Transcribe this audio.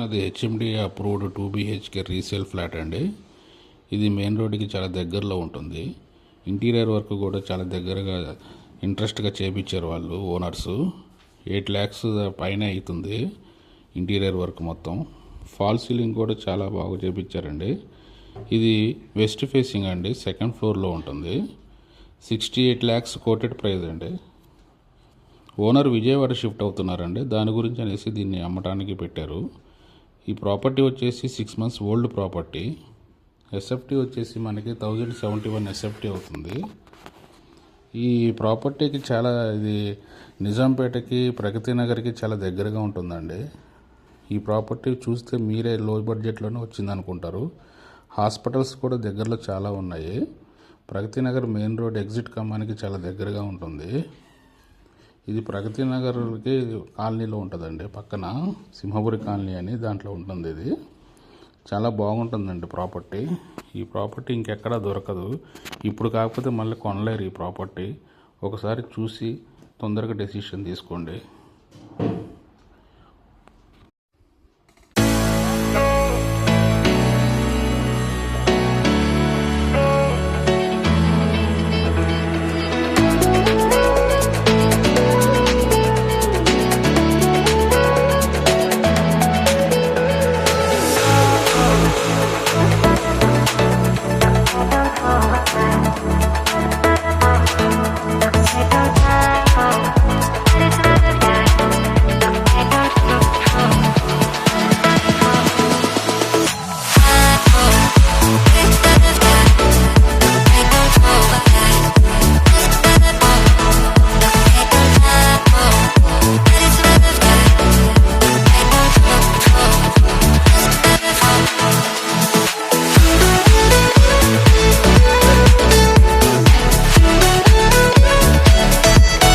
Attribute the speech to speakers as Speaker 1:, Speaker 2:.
Speaker 1: చూస్తున్నది HMD approved 2 BHK resale flat అండి. ఇది మెయిన్ రోడ్డుకి చాలా దగ్గరలో ఉంటుంది. ఇంటీరియర్ వర్క్ కూడా చాలా దగ్గరగా ఇంట్రెస్ట్గా చేపించారు వాళ్ళు ఓనర్సు. 8 lakhs పైన అవుతుంది ఇంటీరియర్ వర్క్ మొత్తం. ఫాల్ సీలింగ్ కూడా చాలా బాగా చేపించారండి. ఇది వెస్ట్ ఫేసింగ్ అండి, 2nd floorలో ఉంటుంది. 68 lakhs కోటెడ్ ప్రైస్ అండి. ఓనర్ విజయవాడ షిఫ్ట్ అవుతున్నారండి, దాని గురించి అనేసి దీన్ని అమ్మటానికి పెట్టారు. ఈ ప్రాపర్టీ వచ్చేసి 6 months ఓల్డ్ ప్రాపర్టీ. ఎస్ఎఫ్టీ వచ్చేసి మనకి 1071 ఎస్ఎఫ్టీ అవుతుంది. ఈ ప్రాపర్టీకి చాలా ఇది నిజాంపేటకి, ప్రగతి నగర్కి చాలా దగ్గరగా ఉంటుందండి. ఈ ప్రాపర్టీ చూస్తే మీరే లో బడ్జెట్లోనే వచ్చింది అనుకుంటారు. హాస్పిటల్స్ కూడా దగ్గరలో చాలా ఉన్నాయి. Pragathi Nagar main road exit కమ్మానికి చాలా దగ్గరగా ఉంటుంది. ఇది ప్రగతి నగర్కి కాలనీలో ఉంటుందండి, పక్కన సింహపురి కాలనీ అని దాంట్లో ఉంటుంది. ఇది చాలా బాగుంటుందండి ప్రాపర్టీ. ఈ ప్రాపర్టీ ఇంకెక్కడా దొరకదు. ఇప్పుడు కాకపోతే మళ్ళీ కొనలేరు ఈ ప్రాపర్టీ. ఒకసారి చూసి తొందరగా డెసిషన్ తీసుకోండి.